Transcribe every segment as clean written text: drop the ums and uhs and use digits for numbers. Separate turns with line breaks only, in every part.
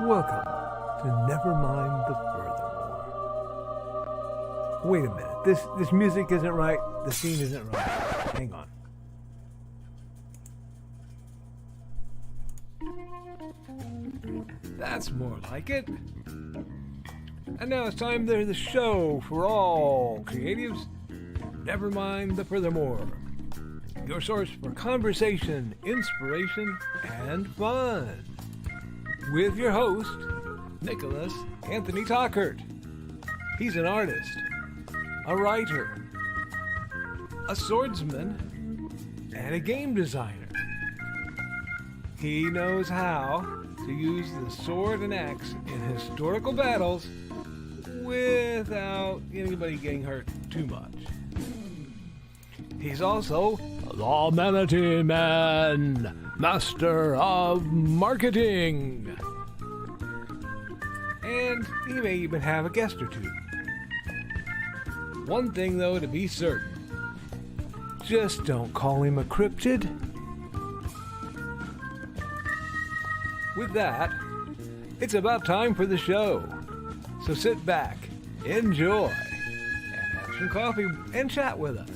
Welcome to Nevermind The Furthermore. Wait a minute. This music isn't right. The scene isn't right. Hang on. That's more like it. And now it's time for the show for all creatives. Nevermind The Furthermore. Your source for conversation, inspiration, and fun. With your host, Nicholas Anthony Tockert. He's an artist, a writer, a swordsman, and a game designer. He knows how to use the sword and axe in historical battles without anybody getting hurt too much. He's also the Manatee Man, master of marketing. And he may even have a guest or two. One thing, though, to be certain. Just don't call him a cryptid. With that, it's about time for the show. So sit back, enjoy, and have some coffee and chat with us.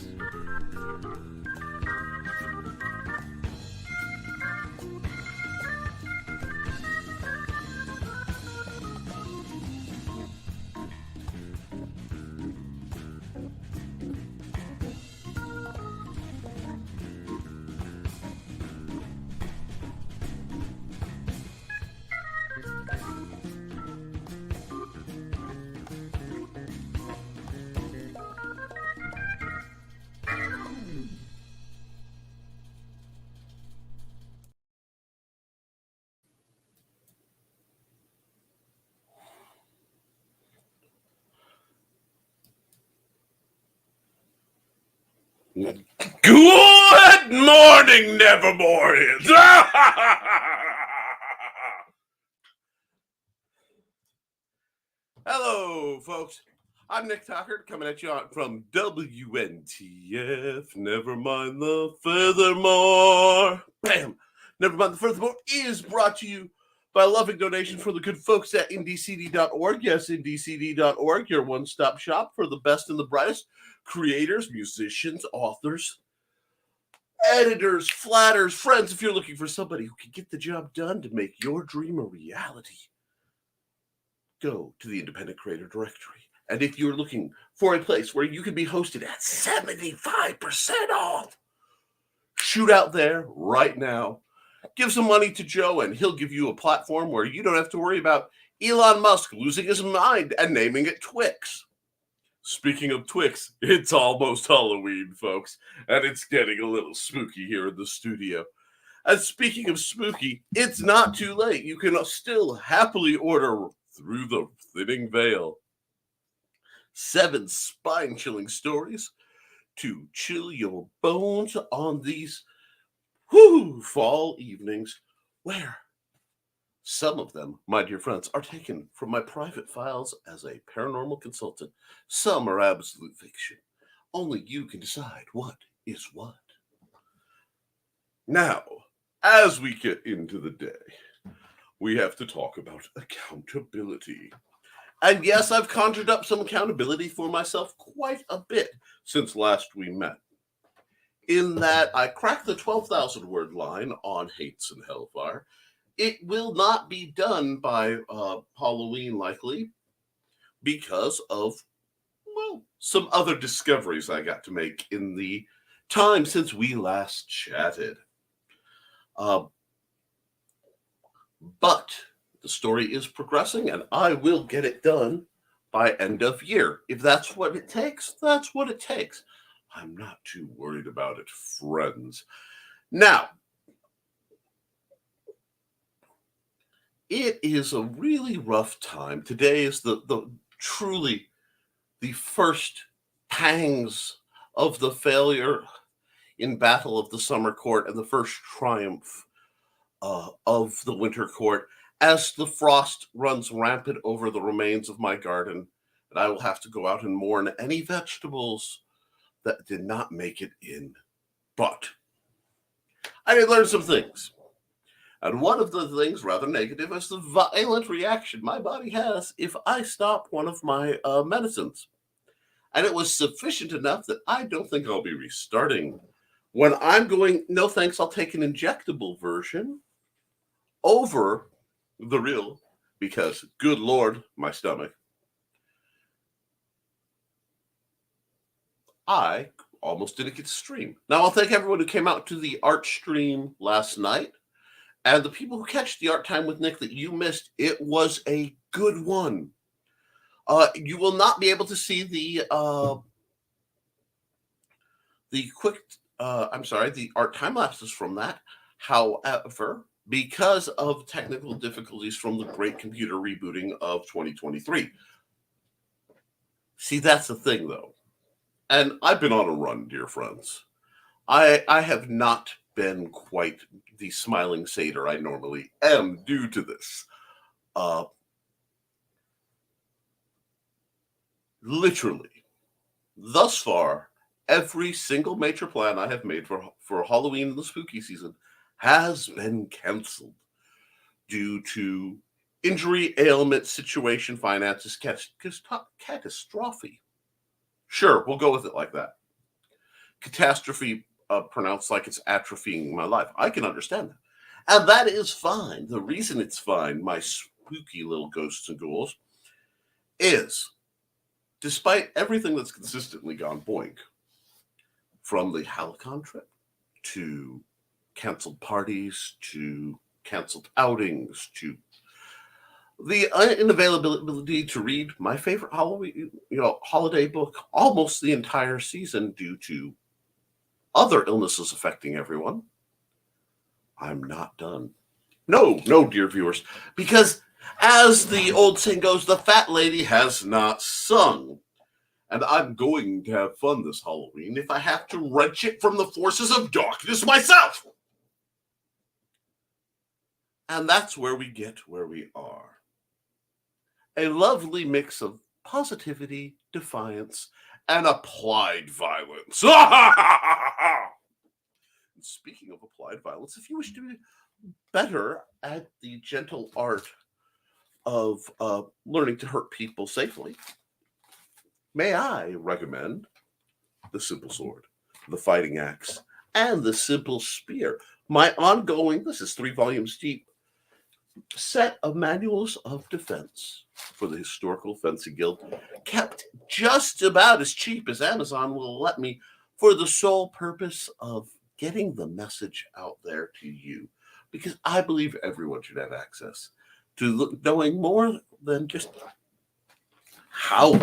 Good morning, Nevermore. Hello, folks. I'm Nick Tockert coming at you from WNTF. Nevermind the Furthermore. Bam! Nevermind the Furthermore is brought to you by a loving donation from the good folks at indecd.org. Yes, indecd.org, your one-stop shop for the best and the brightest creators, musicians, authors, editors, flatters, friends. If you're looking for somebody who can get the job done to make your dream a reality, go to the Independent Creator Directory. And if you're looking for a place where you can be hosted at 75% off, shoot out there right now. Give some money to Joe, and he'll give you a platform where you don't have to worry about Elon Musk losing his mind and naming it Twix. Speaking of Twix, it's almost Halloween, folks, and it's getting a little spooky here in the studio. And speaking of spooky, it's not too late. You can still happily order Through the Thinning Veil. 7 spine-chilling stories to chill your bones on these fall evenings, where some of them, my dear friends, are taken from my private files as a paranormal consultant. Some are absolute fiction. Only you can decide what is what. Now, as we get into the day, we have to talk about accountability. And yes, I've conjured up some accountability for myself quite a bit since last we met. In that I cracked the 12,000 word line on Hates and Hellfire. It will not be done by Halloween, likely, because of, well, some other discoveries I got to make in the time since we last chatted. But the story is progressing, and I will get it done by end of year. If that's what it takes, that's what it takes. I'm not too worried about it, friends. Now, it is a really rough time. Today is the truly the first pangs of the failure in Battle of the Summer Court and the first triumph of the Winter Court as the frost runs rampant over the remains of my garden, and I will have to go out and mourn any vegetables that did not make it in. But I did learn some things. And one of the things rather negative is the violent reaction my body has if I stop one of my medicines. And it was sufficient enough that I don't think I'll be restarting. When I'm going, no thanks, I'll take an injectable version over the real, because good Lord, my stomach. I almost didn't get to stream. Now, I'll thank everyone who came out to the art stream last night. And the people who catch the Art Time with Nick that you missed, it was a good one. You will not be able to see the art time lapses from that. However, because of technical difficulties from the great computer rebooting of 2023. See, that's the thing, though. And I've been on a run, dear friends. I have not been quite the smiling satyr I normally am due to this. Literally, thus far, every single major plan I have made for Halloween and the spooky season has been canceled due to injury, ailment, situation, finances, catastrophe. Sure, we'll go with it like that. Catastrophe pronounced like it's atrophying my life. I can understand that. And that is fine. The reason it's fine, my spooky little ghosts and ghouls, is despite everything that's consistently gone boink, from the Halicon trip to canceled parties to canceled outings to the unavailability to read my favorite Halloween, holiday book almost the entire season due to other illnesses affecting everyone, I'm not done. No, dear viewers, because as the old saying goes, the fat lady has not sung. And I'm going to have fun this Halloween if I have to wrench it from the forces of darkness myself. And that's where we get where we are. A lovely mix of positivity, defiance, and applied violence. Speaking of applied violence, if you wish to be better at the gentle art of learning to hurt people safely, may I recommend the simple sword, the fighting axe, and the simple spear. My ongoing, this is 3 volumes deep, set of manuals of defense for the Historical Fencing Guild, kept just about as cheap as Amazon will let me, for the sole purpose of getting the message out there to you, because I believe everyone should have access to knowing more than just how.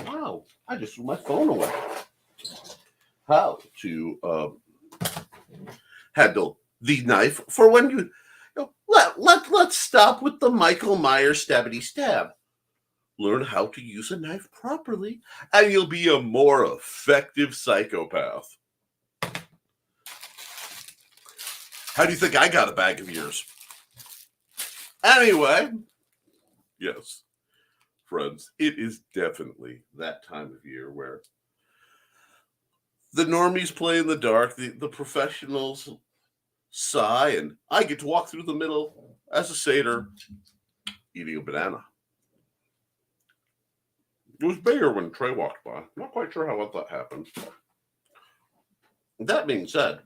Wow, I just threw my phone away. How to handle the knife for when you let's stop with the Michael Myers stabbity stab. Learn how to use a knife properly, and you'll be a more effective psychopath. How do you think I got a bag of ears? Anyway, yes, friends, it is definitely that time of year where the normies play in the dark, the professionals sigh, and I get to walk through the middle as a satyr eating a banana. It was bigger when Trey walked by. Not quite sure how that happened. That being said,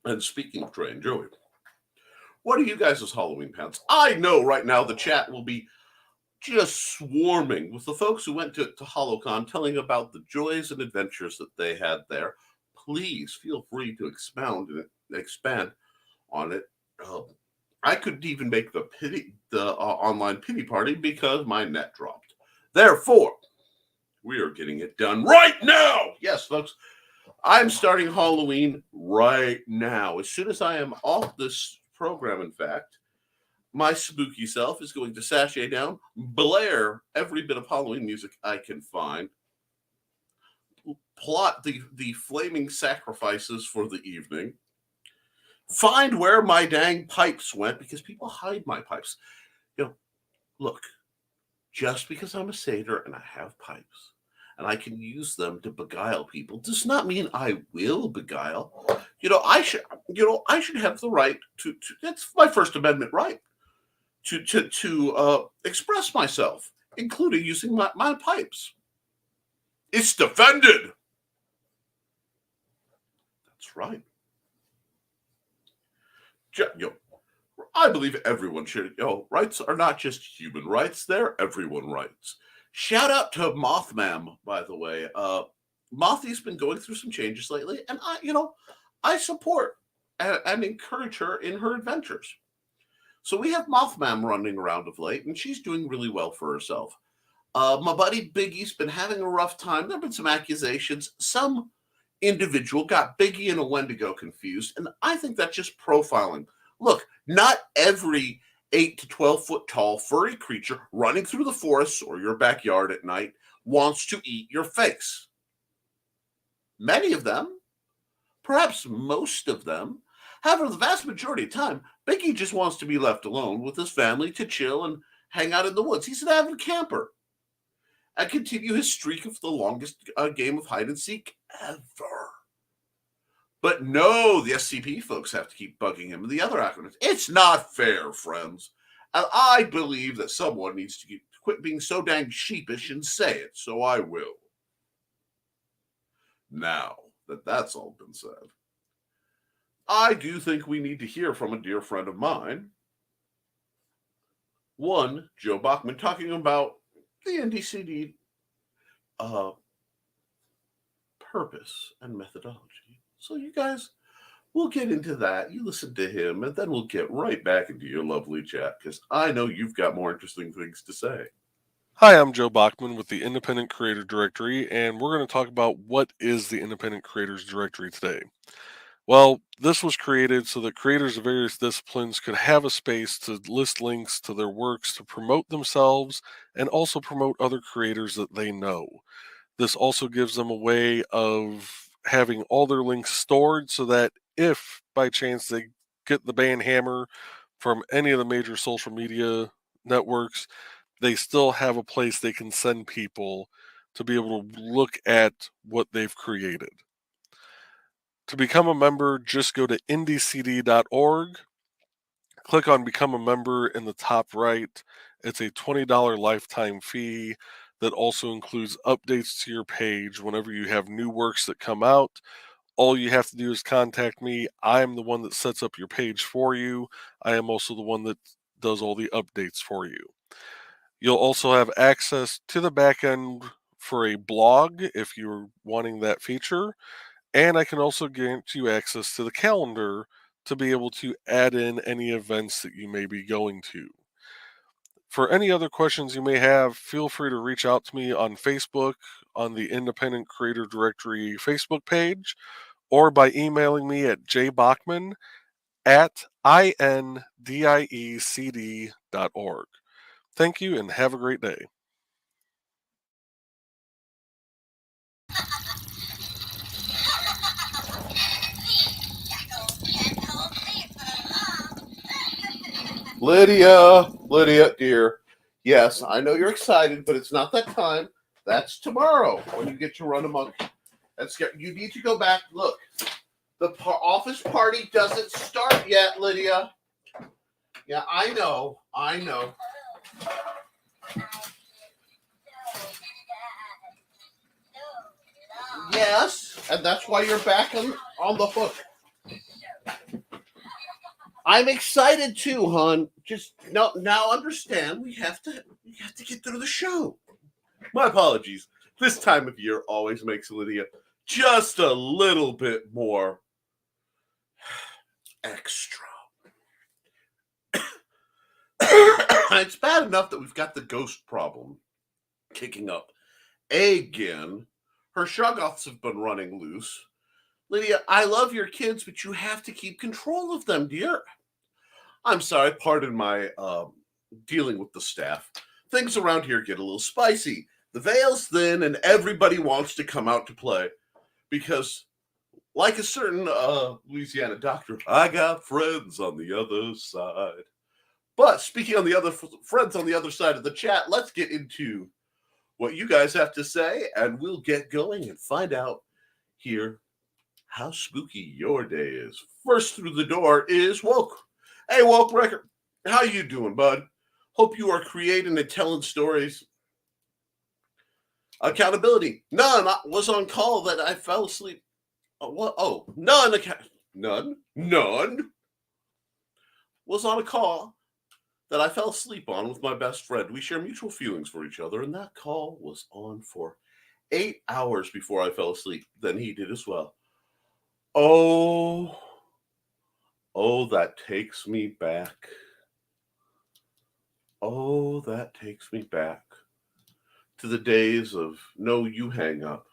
and speaking of Trey and Joey, what are you guys' Halloween plans? I know right now the chat will be just swarming with the folks who went to HoloCon telling about the joys and adventures that they had there. Please feel free to expand on it. I couldn't even make the online pity party because my net dropped. Therefore, we are getting it done right now. Yes, folks, I'm starting Halloween right now. As soon as I am off this program, in fact, my spooky self is going to sashay down, blare every bit of Halloween music I can find, plot the flaming sacrifices for the evening, find where my dang pipes went, because people hide my pipes. Look, just because I'm a satyr and I have pipes, and I can use them to beguile people does not mean I will beguile. I should have the right to that's my First Amendment right to express myself, including using my pipes. It's defended. That's right. I believe everyone should. Rights are not just human rights; they're everyone rights. Shout out to Mothmam, by the way. Mothy's been going through some changes lately, and I support and encourage her in her adventures. So we have Mothmam running around of late, and she's doing really well for herself. My buddy Biggie's been having a rough time. There have been some accusations. Some individual got Biggie and a Wendigo confused, and I think that's just profiling. Look, not every 8 to 12 foot tall furry creature running through the forests or your backyard at night wants to eat your face. Many of them, perhaps most of them, however, the vast majority of the time, Biggie just wants to be left alone with his family to chill and hang out in the woods. He's an avid camper and continue his streak of the longest game of hide and seek ever. But no, the SCP folks have to keep bugging him and the other acronyms. It's not fair, friends. And I believe that someone needs to quit being so dang sheepish and say it, so I will. Now that that's all been said, I do think we need to hear from a dear friend of mine. One, Joe Bachman, talking about the NDCD purpose and methodology. So you guys, we'll get into that. You listen to him, and then we'll get right back into your lovely chat, because I know you've got more interesting things to say.
Hi, I'm Joe Bachman with the Independent Creator Directory, and we're going to talk about what is the Independent Creators Directory today. Well, this was created so that creators of various disciplines could have a space to list links to their works to promote themselves and also promote other creators that they know. This also gives them a way of having all their links stored so that if by chance they get the ban hammer from any of the major social media networks, they still have a place they can send people to be able to look at what they've created. To become a member, just go to indecd.org, click on Become a Member in the top right. It's a $20 lifetime fee that also includes updates to your page whenever you have new works that come out. All you have to do is contact me. I am the one that sets up your page for you. I am also the one that does all the updates for you. You'll also have access to the back end for a blog if you're wanting that feature. And I can also grant you access to the calendar to be able to add in any events that you may be going to. For any other questions you may have, feel free to reach out to me on Facebook, on the Independent Creator Directory Facebook page, or by emailing me at jbachman@indiecd.org. Thank you and have a great day.
Lydia, dear. Yes, I know you're excited, but it's not that time. That's tomorrow when you get to run amok. You need to go back. Look, the office party doesn't start yet, Lydia. Yeah, I know. Yes, and that's why you're back on the hook. I'm excited too, hon. Just now understand we have to get through the show. My apologies. This time of year always makes Lydia just a little bit more extra. It's bad enough that we've got the ghost problem kicking up again. Her shoggoths have been running loose. Lydia, I love your kids, but you have to keep control of them, dear. I'm sorry, pardon my dealing with the staff. Things around here get a little spicy. The veil's thin, and everybody wants to come out to play. Because, like a certain Louisiana doctor, I got friends on the other side. But speaking on the other friends on the other side of the chat, let's get into what you guys have to say, and we'll get going and find out here how spooky your day is. First through the door is Woke. Hey, Woke Record, how you doing, bud? Hope you are creating and telling stories. Accountability. None. I was on call that I fell asleep. What? Oh, none. None. Was on a call that I fell asleep on with my best friend. We share mutual feelings for each other, and that call was on for 8 hours before I fell asleep. Then he did as well. Oh, that takes me back. Oh, that takes me back to the days of no, you hang up.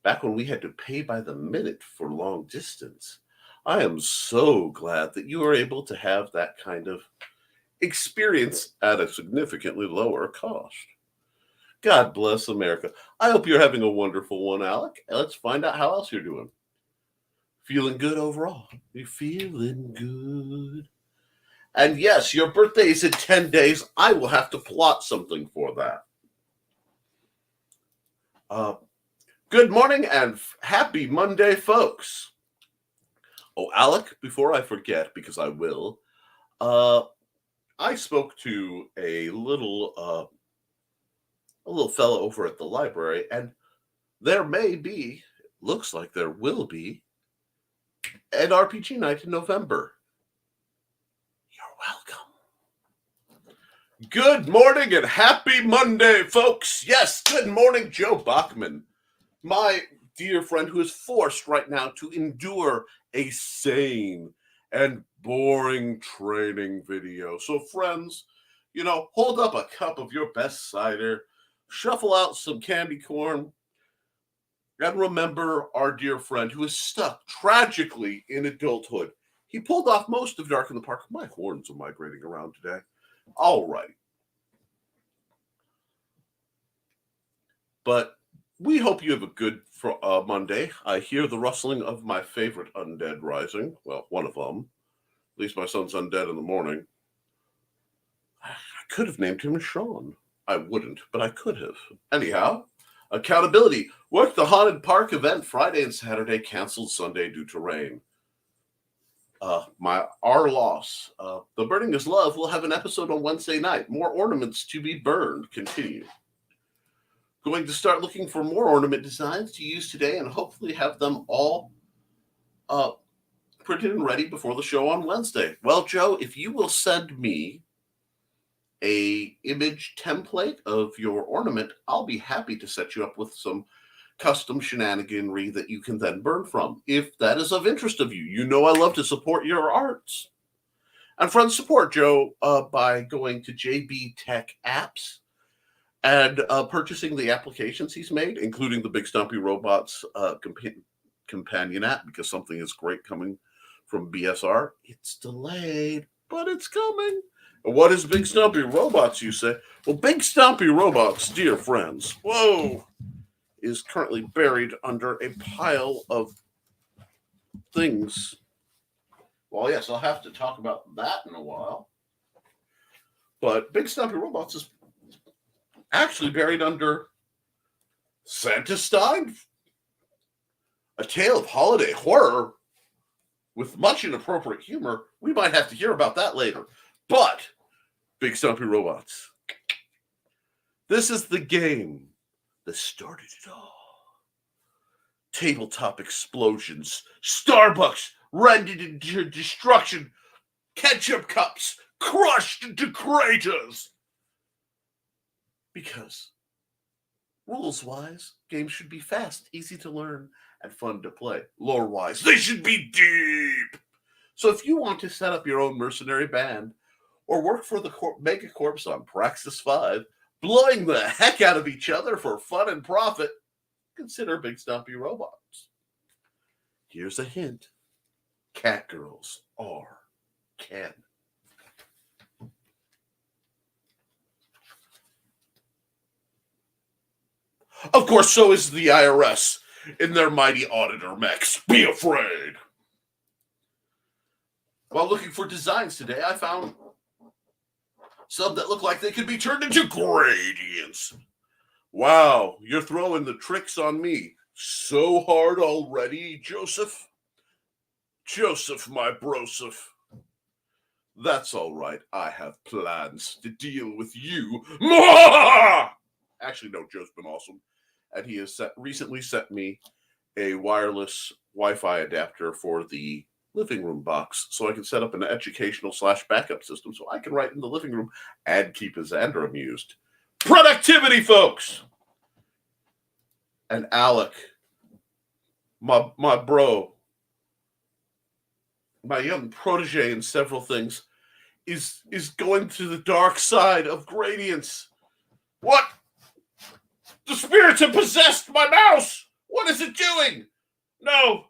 Back when we had to pay by the minute for long distance. I am so glad that you were able to have that kind of experience at a significantly lower cost. God bless America. I hope you're having a wonderful one, Alec. Let's find out how else you're doing. Feeling good overall. You're feeling good. And yes, your birthday is in 10 days. I will have to plot something for that. Good morning and happy Monday, folks. Oh, Alec, before I forget, because I will, I spoke to a little fellow over at the library, and there may be, looks like there will be, an RPG night in November. You're welcome. Good morning and happy Monday, folks. Yes, good morning, Joe Bachman, my dear friend who is forced right now to endure a sane and boring training video. So, friends, hold up a cup of your best cider, shuffle out some candy corn, and remember our dear friend who is stuck tragically in adulthood. He pulled off most of Dark in the Park. My horns are migrating around today. All right. But we hope you have a good Monday. I hear the rustling of my favorite undead rising. Well, one of them. At least my son's undead in the morning. I could have named him Sean. I wouldn't, but I could have. Anyhow, accountability. Work the Haunted Park event Friday and Saturday, canceled Sunday due to rain. Our loss. The Burning is Love will have an episode on Wednesday night. More ornaments to be burned. Continue. Going to start looking for more ornament designs to use today and hopefully have them all printed and ready before the show on Wednesday. Well, Joe, if you will send me a image template of your ornament, I'll be happy to set you up with some custom shenaniganry that you can then burn from, if that is of interest of you. You know I love to support your arts. And friends, support Joe by going to JB Tech Apps and purchasing the applications he's made, including the Big Stumpy Robots companion app, because something is great coming from BSR. It's delayed, but it's coming. What is Big Stumpy Robots, you say? Well, Big Stumpy Robots, dear friends, is currently buried under a pile of things. Well, yes, I'll have to talk about that in a while. But Big Stumpy Robots is actually buried under Santa Stein, a tale of holiday horror with much inappropriate humor. We might have to hear about that later. But Big Stumpy Robots, this is the game that started it all. Tabletop explosions, Starbucks rendered into destruction, ketchup cups crushed into craters. Because rules-wise, games should be fast, easy to learn, and fun to play. Lore-wise, they should be deep. So if you want to set up your own mercenary band or work for the Megacorps on Praxis 5, blowing the heck out of each other for fun and profit, consider Big Stumpy Robots. Here's a hint. Catgirls are canon. Of course, so is the IRS in their mighty auditor mechs. Be afraid. While looking for designs today, I found some that look like they could be turned into gradients. Wow, you're throwing the tricks on me so hard already, Joseph? Joseph, my broseph. That's all right. I have plans to deal with you. Actually, no, Joe's been awesome. And he has recently sent me a wireless Wi-Fi adapter for the living room box so I can set up an educational / backup system so I can write in the living room and keep Xander amused. Productivity, folks! And Alec, my bro, my young protege in several things, is going to the dark side of gradients. What? The spirits have possessed my mouse! What is it doing? No,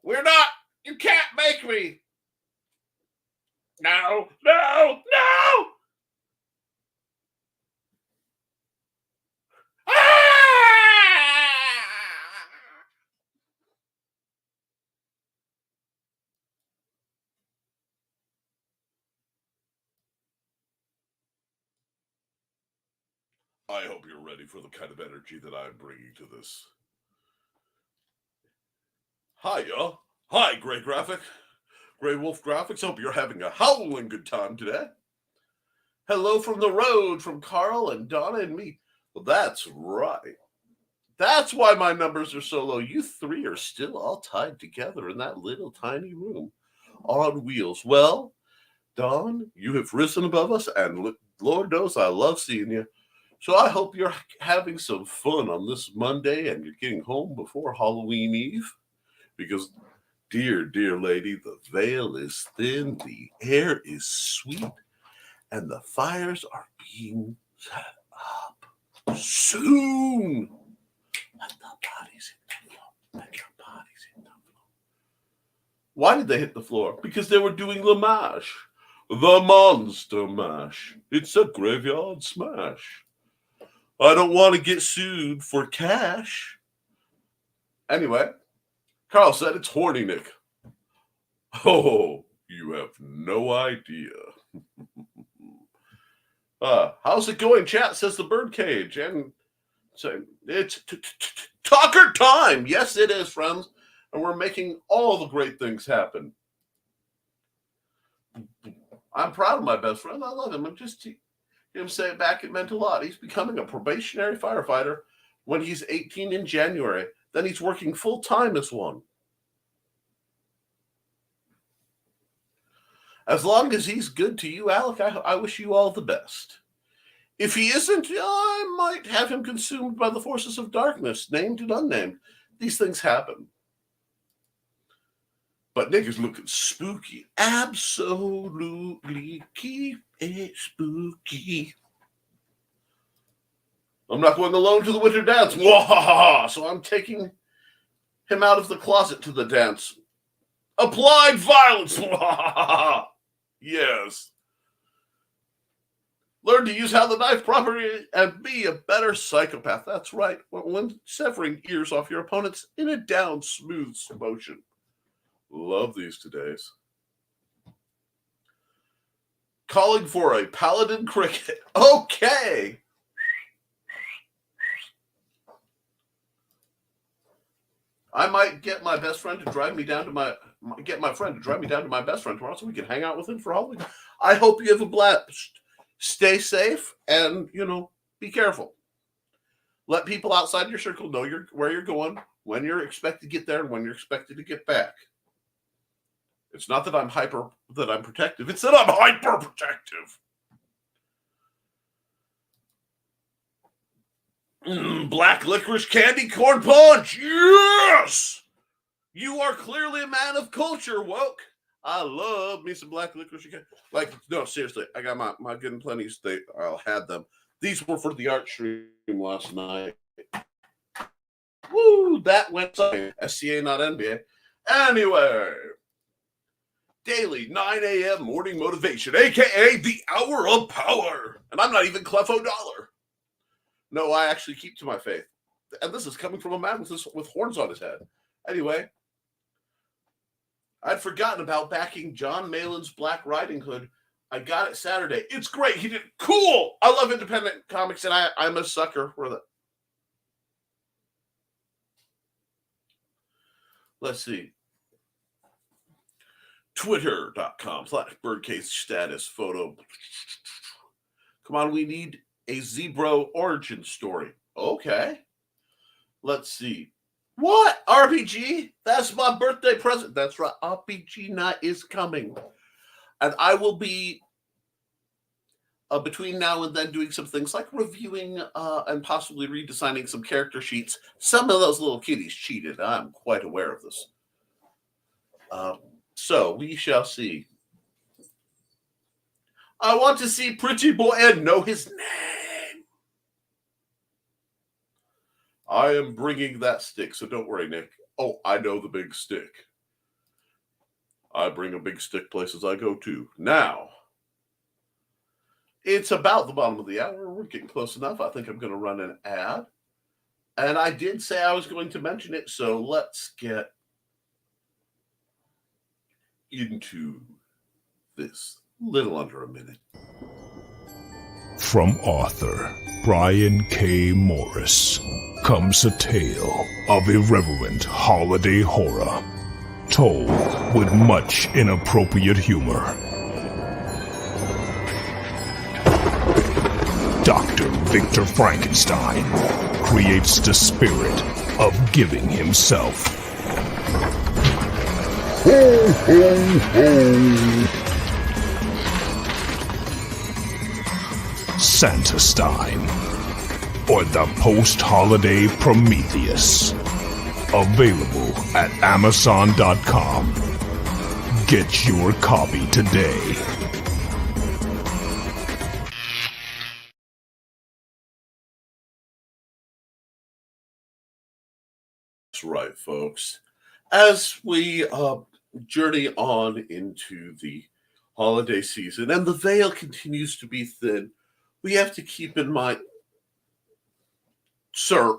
we're not. You can't make me. No. I hope you're ready for the kind of energy that I'm bringing to this. Hiya. Hi, Grey Graphic. Grey Wolf Graphics. Hope you're having a howling good time today. Hello from the road from Carl and Donna and me. Well, that's right. That's why my numbers are so low. You three are still all tied together in that little tiny room on wheels. Well, Dawn, you have risen above us, and Lord knows I love seeing you. So I hope you're having some fun on this Monday and you're getting home before Halloween Eve. Because, dear lady, the veil is thin, the air is sweet, and the fires are being set up soon. Let the bodies hit the floor. Let your bodies hit the floor. Why did they hit the floor? Because they were doing the mash. The monster mash. It's a graveyard smash. I don't want to get sued for cash. Anyway, Carl said it's horny, Nick. Oh, you have no idea. How's it going, chat? Says the birdcage. And so it's Tockert time. Yes, it is, friends. And we're making all the great things happen. I'm proud of my best friend. I love him. I'm just him say it back, it meant a lot. He's becoming a probationary firefighter when he's 18 in January. Then he's working full time as one. As long as he's good to you, Alec, I wish you all the best. If he isn't, I might have him consumed by the forces of darkness, named and unnamed. These things happen. But Nick is looking spooky. Absolutely keep it spooky. I'm not going alone to the winter dance. So I'm taking him out of the closet to the dance. Applied violence. Yes. Learn to use how the knife properly and be a better psychopath. That's right. When severing ears off your opponents in a down smooth motion. Love these today's. Calling for a paladin cricket. Okay. I might get my best friend to drive me down to my best friend tomorrow so we can hang out with him for Halloween. I hope you have a blast. Stay safe and, be careful. Let people outside your circle know where you're going, when you're expected to get there, and when you're expected to get back. It's not that I'm protective. It's that I'm hyper protective. Black licorice candy corn punch. Yes! You are clearly a man of culture, woke. I love me some black licorice candy. No, seriously. I got my good and plenty state. I'll have them. These were for the art stream last night. Woo! That went SCA, not NBA. Anyway. Daily 9 a.m. morning motivation, a.k.a. the hour of power. And I'm not even Clefo Dollar. No, I actually keep to my faith. And this is coming from a man with horns on his head. Anyway, I'd forgotten about backing John Malin's Black Riding Hood. I got it Saturday. It's great. He did cool. I love independent comics, and I'm a sucker for Let's see. Twitter.com/birdcase status photo. Come on, we need a zebra origin story. Okay. Let's see. What? RPG? That's my birthday present. That's right. RPG night is coming. And I will be, between now and then, doing some things like reviewing and possibly redesigning some character sheets. Some of those little kitties cheated. I'm quite aware of this. So we shall see. I want to see Pretty Boy and know his name. I am bringing that stick, so don't worry, Nick. Oh, I know the big stick. I bring a big stick places I go to. Now, it's about the bottom of the hour. We're getting close enough. I think I'm going to run an ad. And I did say I was going to mention it, so let's get into this. Little under a minute.
From author Brian K. Morris comes a tale of irreverent holiday horror, told with much inappropriate humor. Dr. Victor Frankenstein creates the spirit of giving himself. Ho, ho, ho! Santastein, or the post-holiday Prometheus. Available at Amazon.com. Get your copy today.
That's right, folks. As we journey on into the holiday season and the veil continues to be thin, we have to keep in mind, sir,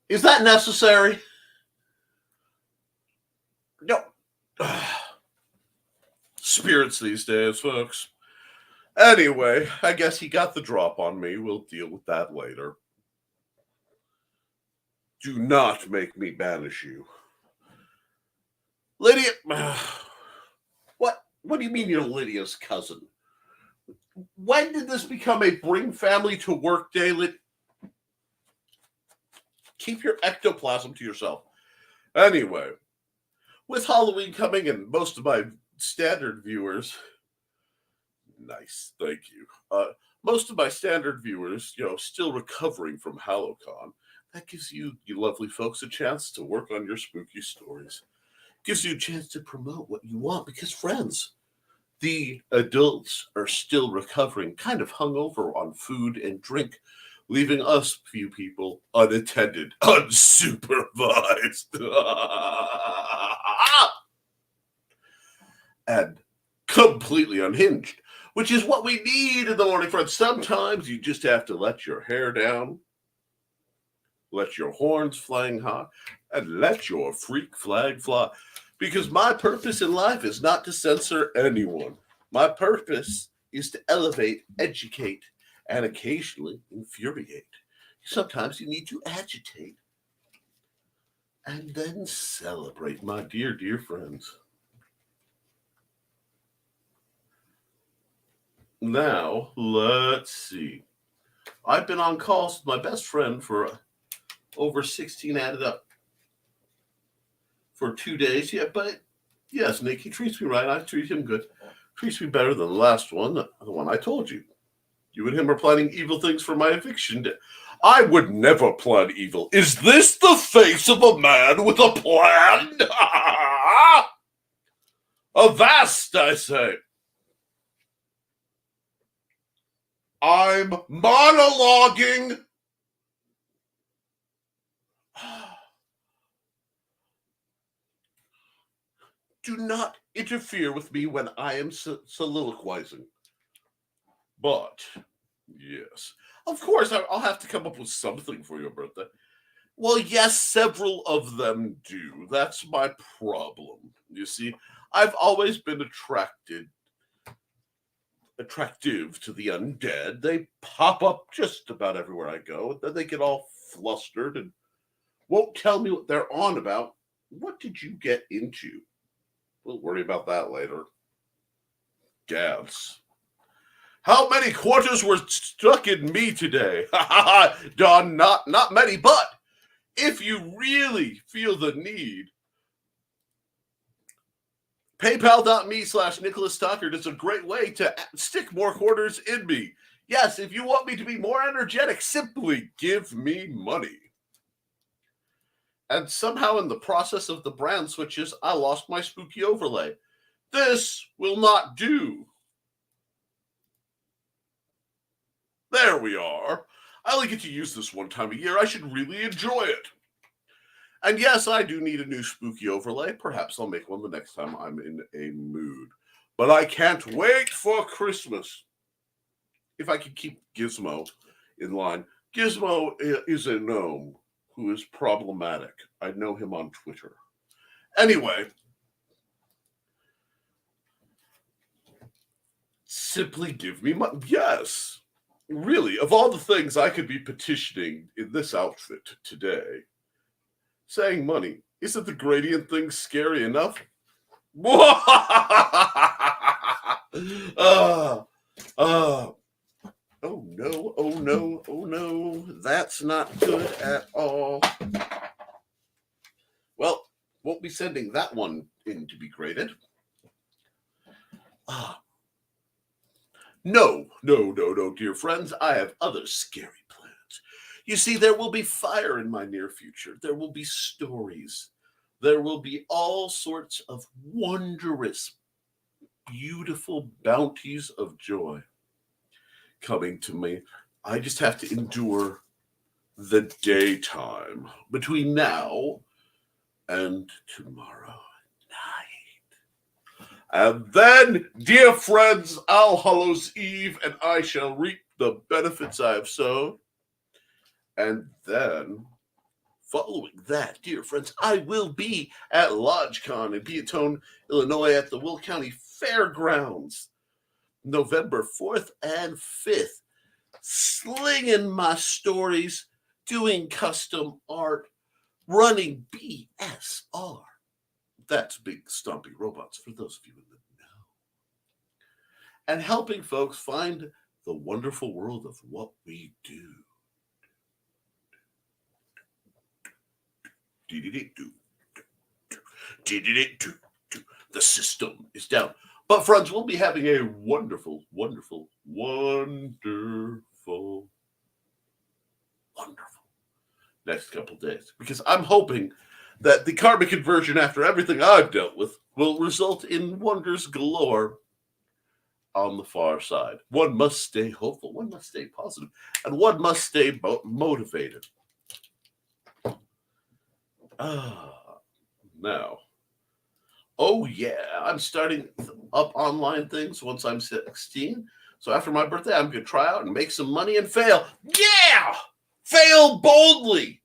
is that necessary? No. Spirits these days, folks. Anyway, I guess he got the drop on me. We'll deal with that later. Do not make me banish you. Lydia, what do you mean you're Lydia's cousin? When did this become a bring family to work day? Keep your ectoplasm to yourself. Anyway, with Halloween coming and most of my standard viewers, nice, thank you. Most of my standard viewers, still recovering from HalloCon, that gives you lovely folks a chance to work on your spooky stories. Gives you a chance to promote what you want because, friends, the adults are still recovering, kind of hungover on food and drink, leaving us few people unattended, unsupervised, and completely unhinged, which is what we need in the morning, friends. Sometimes you just have to let your hair down, let your horns flying high, and let your freak flag fly. Because my purpose in life is not to censor anyone. My purpose is to elevate, educate, and occasionally infuriate. Sometimes you need to agitate and then celebrate, my dear, dear friends. Now, let's see. I've been on calls with my best friend for over 16 added up for 2 days. Yeah, but yes, Nick, he treats me right. I treat him good. Treats me better than the last one, the one I told you. You and him are planning evil things for my eviction day. I would never plan evil. Is this the face of a man with a plan? Avast, I say. I'm monologuing. Do not interfere with me when I am soliloquizing. But, yes. Of course, I'll have to come up with something for your birthday. Well, yes, several of them do. That's my problem. You see, I've always been attracted attractive to the undead. They pop up just about everywhere I go. Then they get all flustered and won't tell me what they're on about. What did you get into? We'll worry about that later. Gads. How many quarters were stuck in me today? Ha ha ha! Don, not many, but if you really feel the need, PayPal.me/Nicholas Tockert is a great way to stick more quarters in me. Yes, if you want me to be more energetic, simply give me money. And somehow in the process of the brand switches, I lost my spooky overlay. This will not do. There we are. I only get to use this one time a year. I should really enjoy it. And yes, I do need a new spooky overlay. Perhaps I'll make one the next time I'm in a mood. But I can't wait for Christmas. If I could keep Gizmo in line. Gizmo is a gnome who is problematic. I know him on Twitter. Anyway, simply give me money. Yes. Really, of all the things I could be petitioning in this outfit today, saying money, isn't the gradient thing scary enough? Oh no, oh no, oh no, that's not good at all. Well, won't be sending that one in to be graded. No, dear friends, I have other scary plans. You see, there will be fire in my near future. There will be stories. There will be all sorts of wondrous, beautiful bounties of joy coming to me. I just have to endure the daytime between now and tomorrow night. And then, dear friends, All Hallows Eve, and I shall reap the benefits I have sown. And then, following that, dear friends, I will be at LodgeCon in Peatone, Illinois at the Will County Fairgrounds, November 4th and 5th, slinging my stories, doing custom art, running BSR. That's Big Stompy Robots, for those of you that know. And helping folks find the wonderful world of what we do. The system is down. But friends, we'll be having a wonderful next couple days. Because I'm hoping that the karmic conversion, after everything I've dealt with, will result in wonders galore on the far side. One must stay hopeful, one must stay positive, and one must stay motivated. Now, oh yeah, I'm starting up online things once I'm 16. So after my birthday, I'm going to try out and make some money and fail. Yeah! Fail boldly.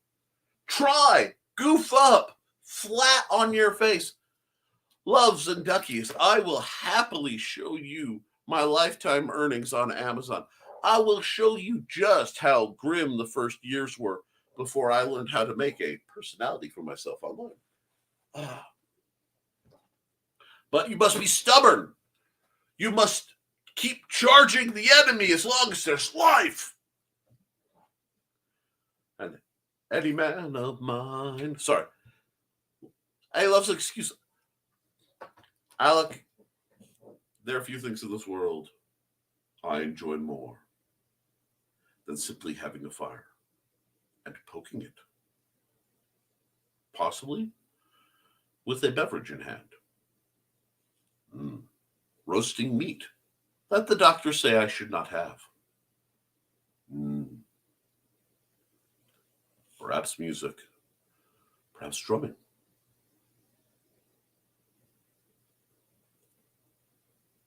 Try. Goof up. Flat on your face. Loves and duckies, I will happily show you my lifetime earnings on Amazon. I will show you just how grim the first years were before I learned how to make a personality for myself online. But you must be stubborn. You must keep charging the enemy as long as there's life. And any man of mine. Sorry. Hey, loves an excuse. Alec, there are few things in this world I enjoy more than simply having a fire and poking it. Possibly with a beverage in hand. Roasting meat that the doctors say I should not have. Perhaps music. Perhaps drumming.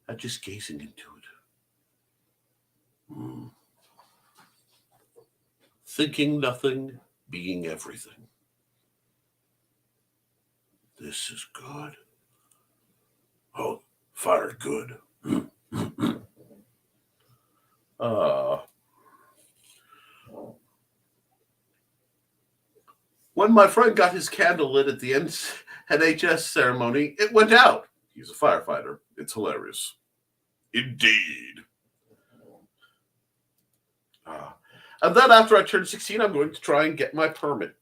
And just gazing into it. Thinking nothing, being everything. This is good. Oh, fire good. When my friend got his candle lit at the NHS ceremony, it went out. He's a firefighter. It's hilarious. Indeed. And then after I turn 16, I'm going to try and get my permit.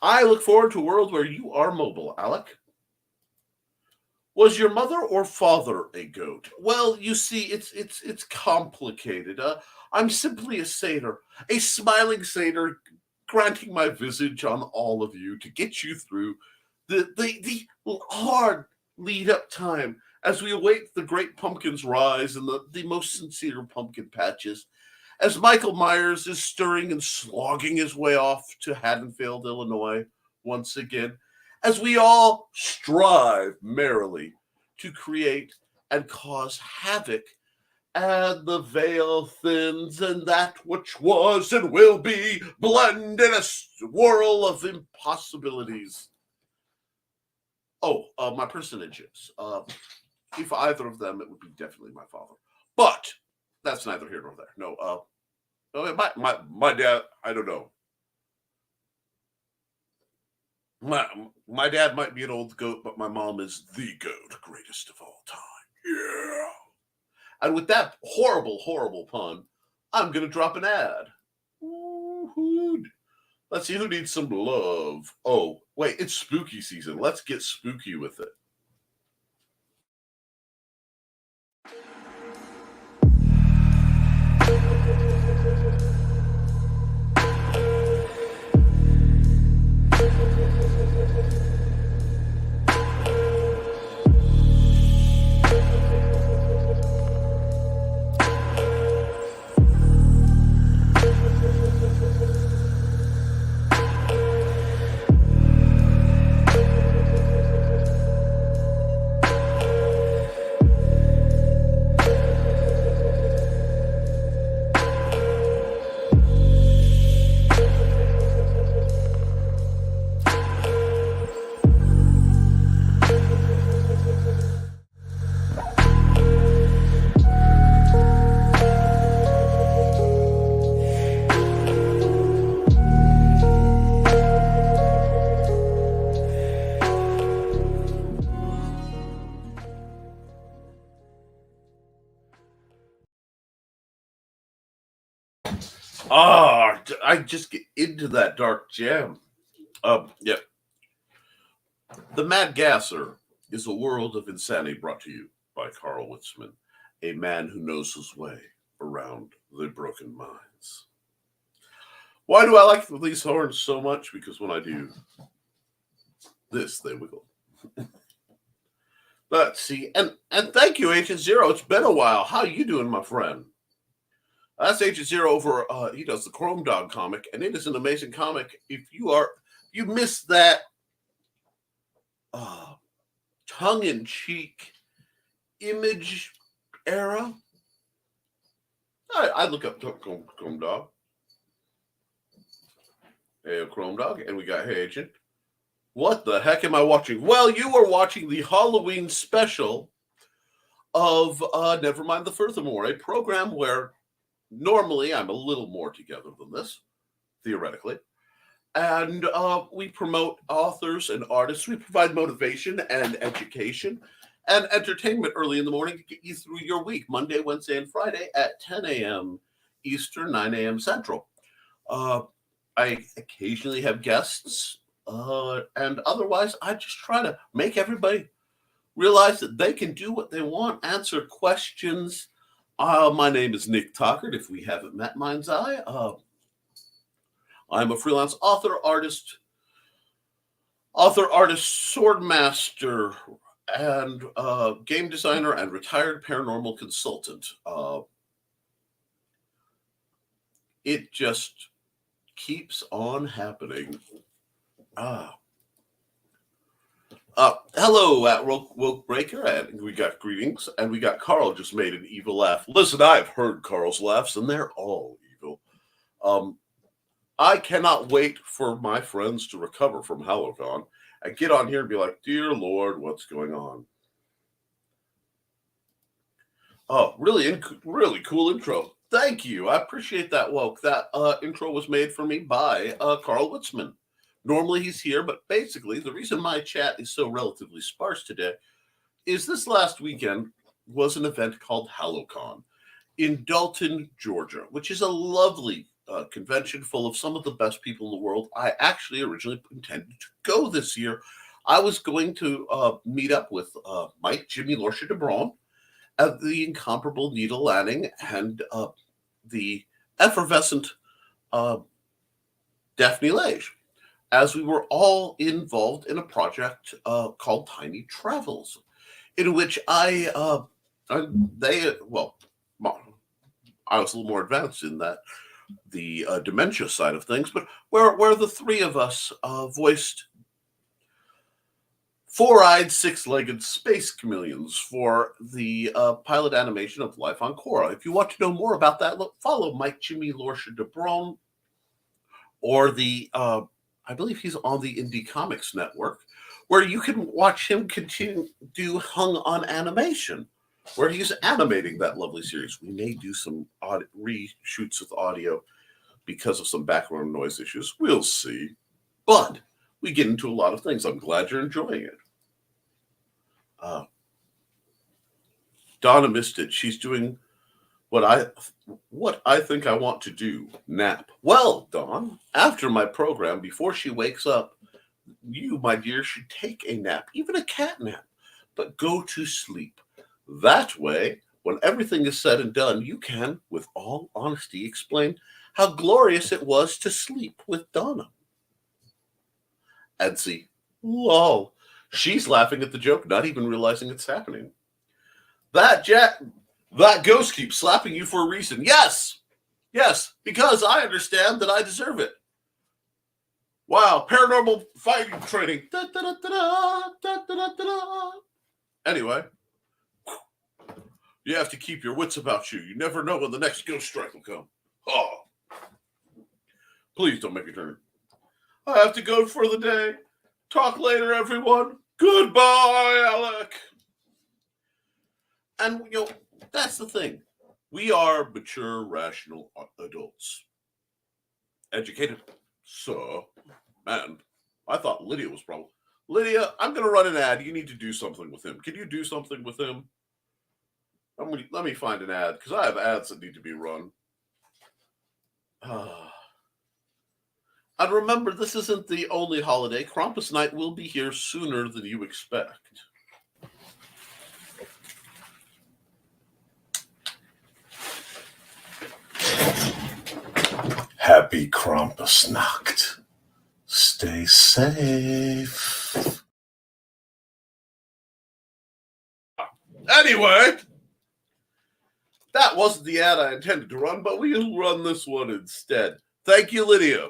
I look forward to a world where you are mobile, Alec. Was your mother or father a goat? Well, you see, it's complicated. I'm simply a satyr, a smiling satyr, granting my visage on all of you to get you through the hard lead-up time as we await the great pumpkin's rise in the most sincere pumpkin patches, as Michael Myers is stirring and slogging his way off to Haddonfield, Illinois, once again, as we all strive merrily to create and cause havoc, and the veil thins, and that which was and will be blend in a swirl of impossibilities. Oh, my personages. If either of them, it would be definitely my father. But that's neither here nor there. No, my dad, I don't know. My dad might be an old goat, but my mom is the goat, greatest of all time. Yeah. And with that horrible, horrible pun, I'm going to drop an ad. Woo-hoo. Let's see who needs some love. Oh, wait, it's spooky season. Let's get spooky with it. I just get into that dark jam. Yep. The Mad Gasser is a world of insanity brought to you by Carl Witzman, a man who knows his way around the broken minds. Why do I like these horns so much? Because when I do this, they wiggle. Let's see. And thank you, Agent Zero. It's been a while. How you doing, my friend? That's Agent Zero over. He does the Chrome Dog comic, and it is an amazing comic. If you missed that tongue-in-cheek image era, I look up Chrome Dog. Hey, Chrome Dog, and we got Hey Agent. What the heck am I watching? Well, you are watching the Halloween special of Nevermind The Furthermore, a program where normally I'm a little more together than this, theoretically. And we promote authors and artists. We provide motivation and education and entertainment early in the morning to get you through your week, Monday, Wednesday, and Friday at 10 a.m. Eastern, 9 a.m. Central. I occasionally have guests, and otherwise I just try to make everybody realize that they can do what they want, answer questions. My name is Nick Tockert, if we haven't met Mind's Eye. I'm a freelance author, artist, sword master, and game designer and retired paranormal consultant. It just keeps on happening. Hello at Woke Breaker, and we got greetings, and we got Carl just made an evil laugh. Listen, I've heard Carl's laughs, and they're all evil. I cannot wait for my friends to recover from HallowCon and get on here and be like, dear Lord, what's going on? Oh, really cool intro. Thank you. I appreciate that, Woke. That intro was made for me by Carl Witzman. Normally he's here, but basically the reason my chat is so relatively sparse today is this last weekend was an event called HalloCon in Dalton, Georgia, which is a lovely convention full of some of the best people in the world. I actually originally intended to go this year. I was going to meet up with Mike, Jimmy, Lorsha DeBron, the incomparable Nita Lanning, and the effervescent Daphne Lage, as we were all involved in a project called Tiny Travels, in which I was a little more advanced in that, the dementia side of things, but where the three of us voiced four-eyed, six-legged space chameleons for the pilot animation of Life on Korra. If you want to know more about that, follow Mike, Jimmy, Lorsha DeBron, or I believe he's on the Indie Comics Network, where you can watch him continue do Hung on Animation, where he's animating that lovely series. We may do some reshoots with audio because of some background noise issues. We'll see. But we get into a lot of things. I'm glad you're enjoying it. Donna missed it. She's doing what I think I want to do, nap. Well, Dawn, after my program, before she wakes up, you, my dear, should take a nap, even a cat nap, but go to sleep. That way, when everything is said and done, you can, with all honesty, explain how glorious it was to sleep with Donna. And see, lol, she's laughing at the joke, not even realizing it's happening. That ghost keeps slapping you for a reason. Yes, because I understand that I deserve it. Wow, paranormal fighting training. Da, da, da, da, da, da, da, da. Anyway, you have to keep your wits about you. You never know when the next ghost strike will come. Oh, please don't make me turn. I have to go for the day. Talk later, everyone. Goodbye, Alec. And, that's the thing. We are mature, rational adults. Educated. So, man, I thought Lydia was probably... Lydia, I'm going to run an ad. You need to do something with him. Can you do something with him? Let me find an ad, because I have ads that need to be run. And remember, this isn't the only holiday. Krampus Night will be here sooner than you expect. Happy Krampusnacht. Stay safe. Anyway, that wasn't the ad I intended to run, but we'll run this one instead. Thank you, Lydia.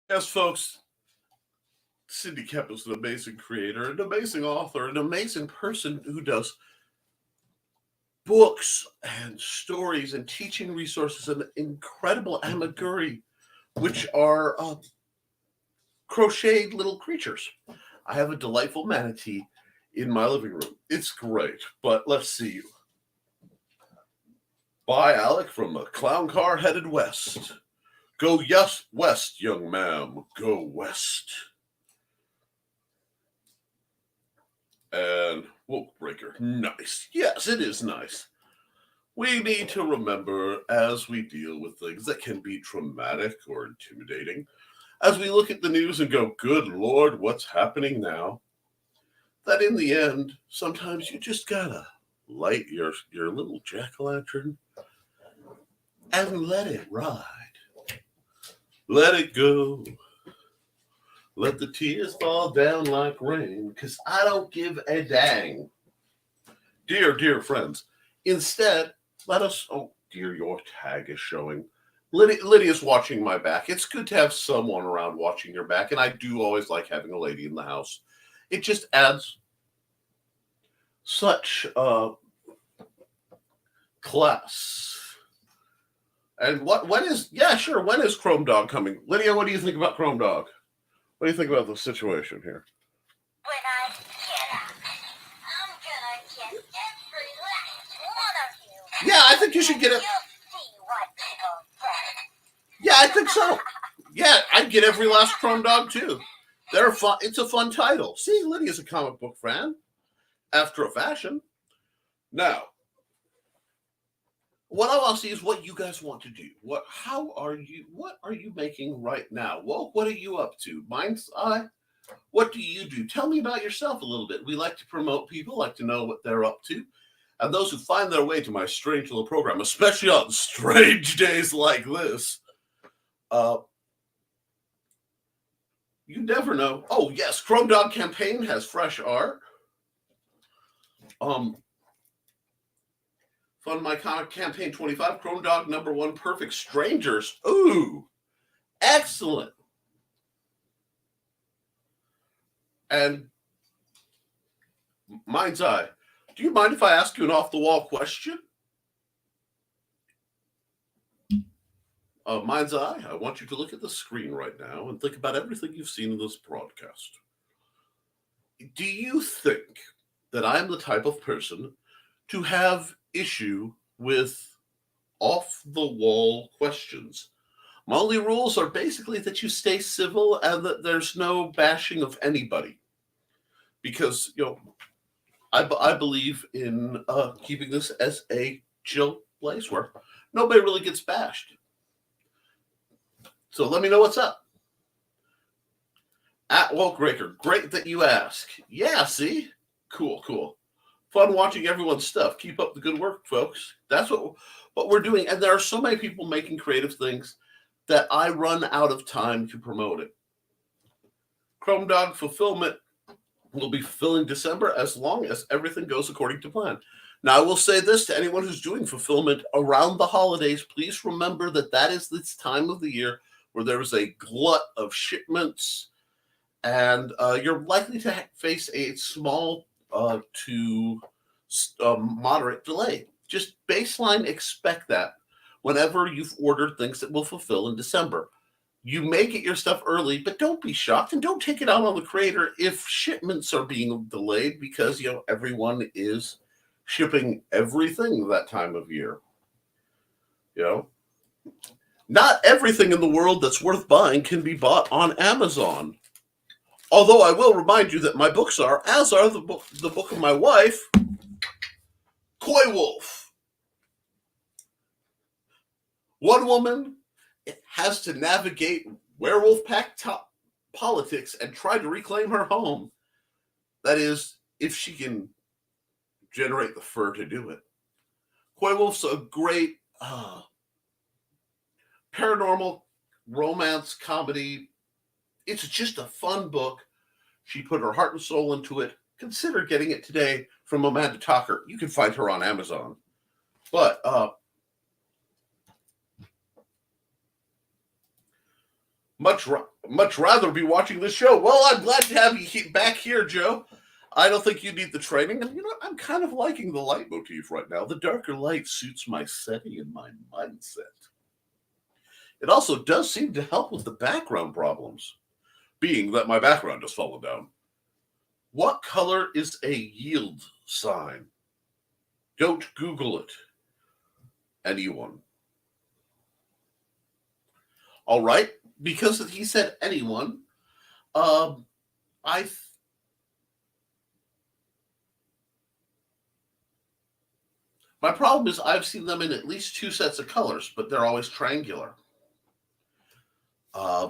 Yes, folks, Cindy Kemp is an amazing creator, an amazing author, an amazing person who does books and stories and teaching resources and incredible amaguri, which are crocheted little creatures. I have a delightful manatee in my living room. It's great, but let's see. By Alec from a clown car headed west. Go yes west, young ma'am. Go west. And Woke Breaker. Nice. Yes, it is nice. We need to remember as we deal with things that can be traumatic or intimidating, as we look at the news and go, good Lord, what's happening now? That in the end, sometimes you just gotta light your little jack-o'-lantern and let it ride. Let it go. Let the tears fall down like rain, because I don't give a dang. Dear, dear friends, instead, let us, oh dear, your tag is showing. Lydia's watching my back. It's good to have someone around watching your back, and I do always like having a lady in the house. It just adds such class. And when is Chrome Dog coming? Lydia, what do you think about Chrome Dog? What do you think about the situation here?
When I get up, I'm gonna get every last one of you.
Yeah, I think you should get it.
You'll see what people say.
Yeah, I think so. Yeah, I'd get every last Chrome Dog too. They're fun. It's a fun title. See, Lydia's a comic book fan, after a fashion. Now, what I want to see is what you guys want to do. What are you making right now? Well, what are you up to? Mind's Eye, what do you do? Tell me about yourself a little bit. We like to promote people, like to know what they're up to. And those who find their way to my strange little program, especially on strange days like this, you never know. Oh, yes, Chrome Dog Campaign has fresh art. Fund My Comic Campaign 25, Chrome Dog #1, Perfect Strangers. Ooh, excellent. And Mind's Eye, do you mind if I ask you an off-the-wall question? Mind's Eye, I want you to look at the screen right now and think about everything you've seen in this broadcast. Do you think that I'm the type of person to have issue with off-the-wall questions? My only rules are basically that you stay civil and that there's no bashing of anybody. Because, I believe in keeping this as a chill place where nobody really gets bashed. So let me know what's up. At Woke Breaker, great that you ask. Yeah, see? Cool. Fun watching everyone's stuff. Keep up the good work, folks. That's what we're doing. And there are so many people making creative things that I run out of time to promote it. Chrome Dog Fulfillment will be fulfilling December as long as everything goes according to plan. Now, I will say this to anyone who's doing fulfillment around the holidays. Please remember that is this time of the year where there is a glut of shipments, and you're likely to face a small to moderate delay. Just baseline expect that whenever you've ordered things that will fulfill in December. You may get your stuff early, but don't be shocked and don't take it out on the creator if shipments are being delayed, because everyone is shipping everything that time of year. Not everything in the world that's worth buying can be bought on Amazon. Although I will remind you that my books are, as are the book of my wife, Coy Wolf. One woman has to navigate werewolf pack politics and try to reclaim her home. That is, if she can generate the fur to do it. Coy Wolf's a great paranormal romance comedy. It's just a fun book. She put her heart and soul into it. Consider getting it today from Amanda Tockert. You can find her on Amazon. But much rather be watching this show. Well, I'm glad to have you back here, Joe. I don't think you need the training. And I'm kind of liking the light motif right now. The darker light suits my setting and my mindset. It also does seem to help with the background problems, being that my background has fallen down. What color is a yield sign? Don't Google it. anyone. All right, because he said anyone, I my problem is I've seen them in at least 2 sets of colors, but they're always triangular.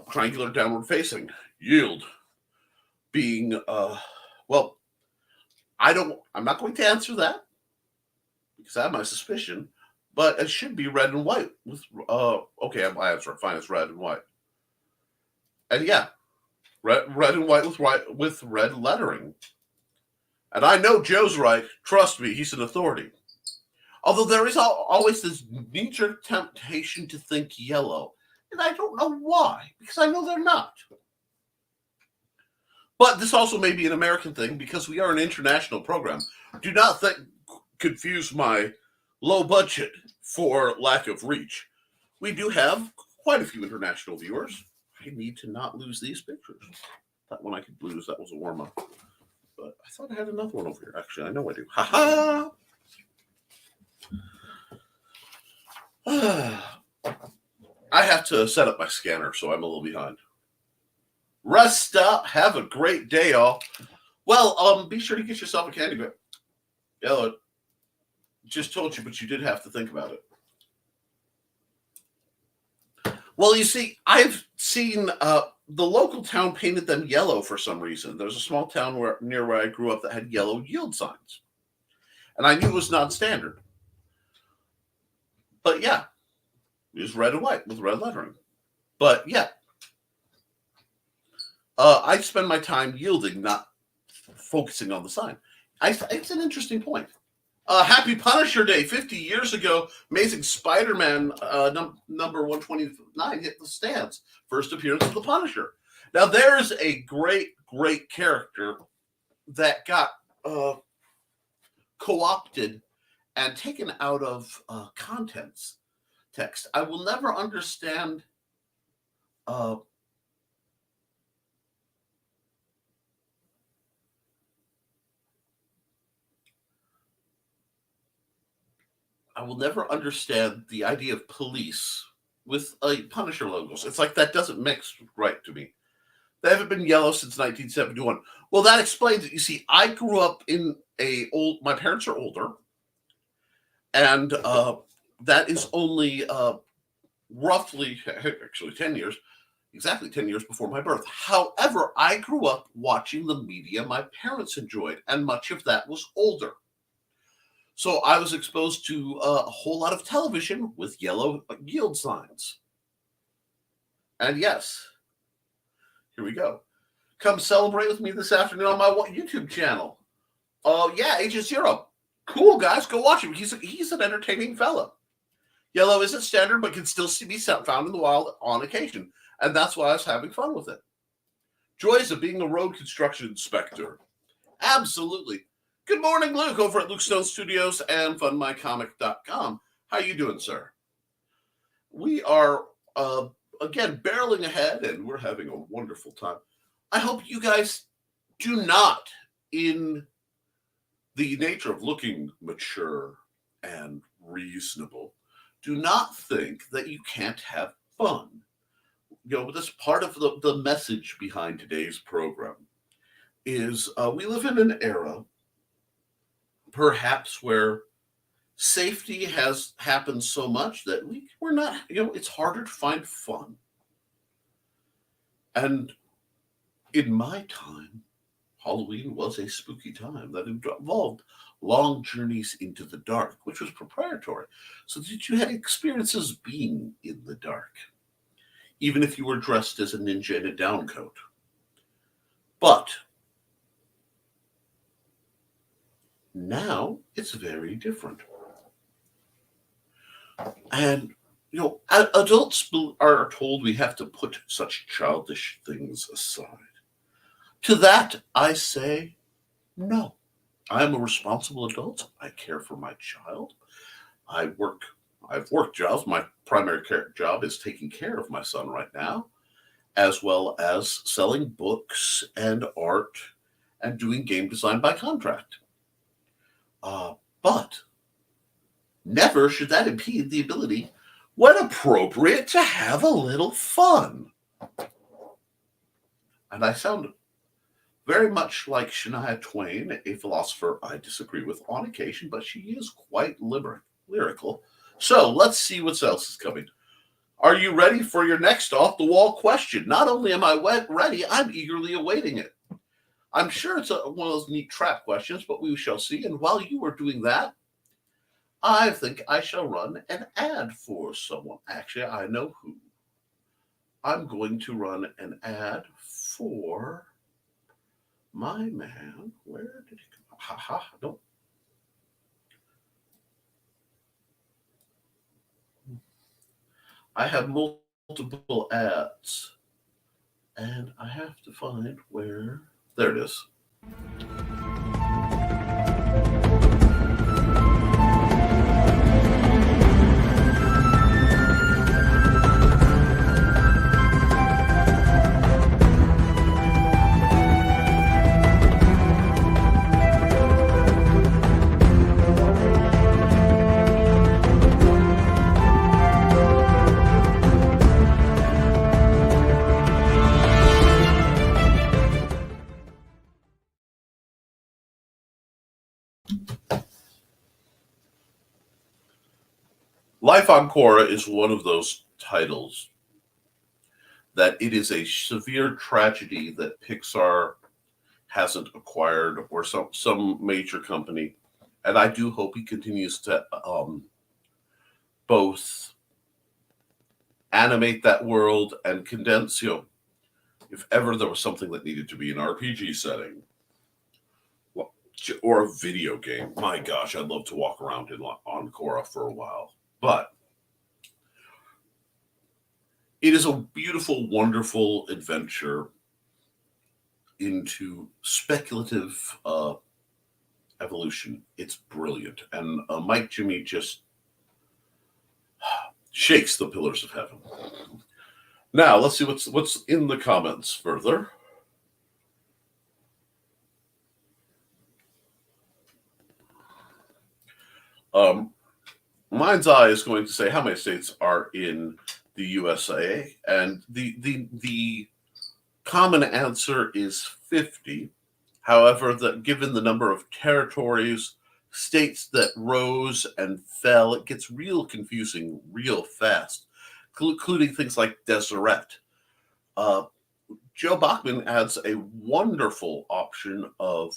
Triangular downward facing. Yield being well, I'm not going to answer that because I have my suspicion, but it should be red and white with okay, my answer fine, it's red and white. And yeah, red and white with red lettering. And I know Joe's right. Trust me, he's an authority. Although there is always this knee-jerk temptation to think yellow. And I don't know why, because I know they're not. But this also may be an American thing, because we are an international program. Do not confuse my low budget for lack of reach. We do have quite a few international viewers. I need to not lose these pictures. That one I could lose. That was a warm-up. But I thought I had another one over here. Actually, I know I do. Ha-ha! I have to set up my scanner, so I'm a little behind. Rest up. Have a great day, all. Well, be sure to get yourself a candy bar. Yellow, just told you, but you did have to think about it. Well, you see, I've seen the local town painted them yellow for some reason. There's a small town near where I grew up that had yellow yield signs. And I knew it was non-standard. But yeah, it was red and white with red lettering. But yeah, I spend my time yielding, not focusing on the sign. It's an interesting point. Happy Punisher Day. 50 years ago, Amazing Spider-Man number 129 hit the stands. First appearance of the Punisher. Now, there's a great, great character that got co-opted and taken out of text. I will never understand the idea of police with Punisher logos. It's like that doesn't mix right to me. They haven't been yellow since 1971. Well, that explains it. You see, I grew up in my parents are older, and that is only roughly, actually 10 years, exactly 10 years before my birth. However, I grew up watching the media my parents enjoyed, and much of that was older. So I was exposed to a whole lot of television with yellow yield signs. And yes, here we go. Come celebrate with me this afternoon on my YouTube channel. Oh, yeah, Agent Zero. Cool, guys. Go watch him. He's an entertaining fellow. Yellow isn't standard, but can still be found in the wild on occasion. And that's why I was having fun with it. Joys of being a road construction inspector. Absolutely. Good morning, Luke, over at Luke Stone Studios and FundMyComic.com. How you doing, sir? We are, again, barreling ahead, and we're having a wonderful time. I hope you guys do not, in the nature of looking mature and reasonable, do not think that you can't have fun. You know, this part of the message behind today's program is we live in an era perhaps where safety has happened so much that we're not, it's harder to find fun. And in my time, Halloween was a spooky time that involved long journeys into the dark, which was preparatory, so that you had experiences being in the dark, even if you were dressed as a ninja in a down coat. But now it's very different. And, adults are told we have to put such childish things aside. To that, I say, no. I'm a responsible adult. I care for my child. I've worked jobs. My primary job is taking care of my son right now, as well as selling books and art and doing game design by contract. But Never should that impede the ability, when appropriate, to have a little fun. And I sound very much like Shania Twain, a philosopher I disagree with on occasion, but she is quite lyrical. So let's see what else is coming. Are you ready for your next off-the-wall question? Not only am I ready, I'm eagerly awaiting it. I'm sure it's one of those neat trap questions, but we shall see. And while you are doing that, I think I shall run an ad for someone. Actually, I know who. I'm going to run an ad for my man. Where did he go? Haha, no. I have multiple ads, and I have to find where. There it is. Life on Korra is one of those titles that it is a severe tragedy that Pixar hasn't acquired, or some major company. And I do hope he continues to both animate that world and condense, if ever there was something that needed to be an RPG setting or a video game, my gosh, I'd love to walk around on Korra for a while. But it is a beautiful, wonderful adventure into speculative evolution. It's brilliant. And Mike Jimmy just shakes the pillars of heaven. Now, let's see what's in the comments further. Mind's Eye is going to say how many states are in the USA, and the common answer is 50. However, given the number of territories, states that rose and fell, it gets real confusing real fast, including things like Deseret. Joe Bachman adds a wonderful option of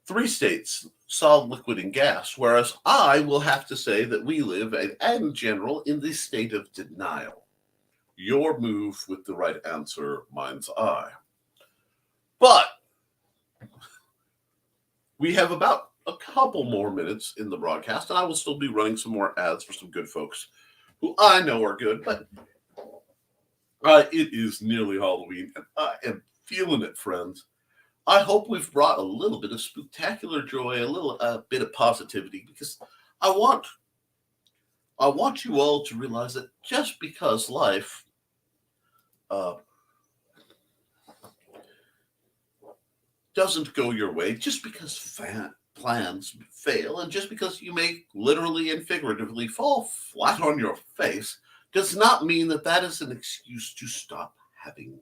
3 states, solid, liquid, and gas, whereas I will have to say that we live, in general, in the state of denial. Your move with the right answer, Mind's Eye. But we have about a couple more minutes in the broadcast, and I will still be running some more ads for some good folks who I know are good, but it is nearly Halloween, and I am feeling it, friends. I hope we've brought a little bit of spectacular joy, a bit of positivity, because I want you all to realize that just because life doesn't go your way, just because plans fail, and just because you may literally and figuratively fall flat on your face, does not mean that is an excuse to stop having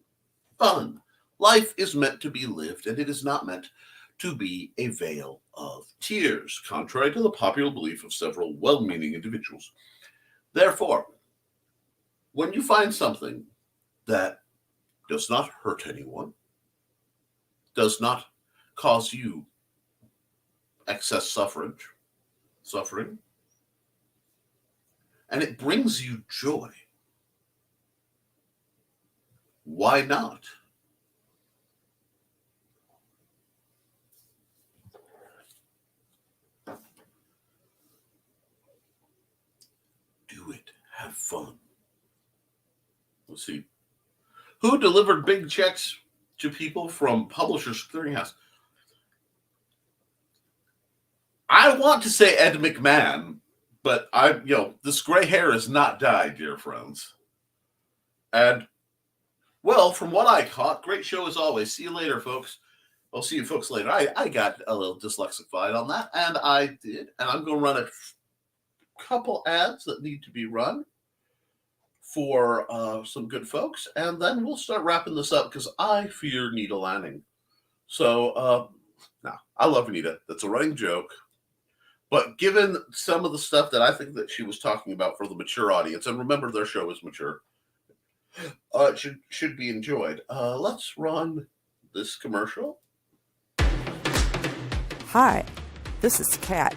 fun. Life is meant to be lived, and it is not meant to be a vale of tears, contrary to the popular belief of several well-meaning individuals. Therefore, when you find something that does not hurt anyone, does not cause you excess suffering, and it brings you joy, why not? Do it. Have fun. Let's see. Who delivered big checks to people from Publishers Clearinghouse? I want to say Ed McMahon, but this gray hair is not dyed, dear friends. And, well, from what I caught, great show as always. See you later, folks. I'll see you folks later. I got a little dyslexified on that, and I did. And I'm going to run a couple ads that need to be run for some good folks, and then we'll start wrapping this up because I fear Nita Lanning. So, now I love Nita. That's a running joke. But given some of the stuff that I think that she was talking about for the mature audience, and remember their show is mature, it should be enjoyed. Let's run this commercial.
Hi, this is Kat.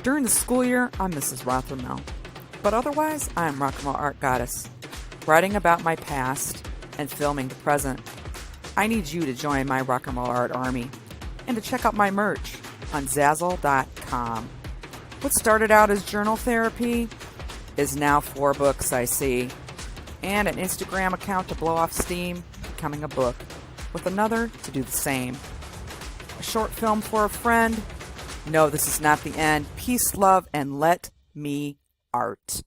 During the school year, I'm Mrs. Rothermel. But otherwise, I'm Rock and Roll Art Goddess, writing about my past and filming the present. I need you to join my Rock and Roll Art army and to check out my merch on Zazzle.com. What started out as journal therapy is now 4 books, I see, and an Instagram account to blow off steam, becoming a book, with another to do the same. A short film for a friend. No, this is not the end. Peace, love, and let me art.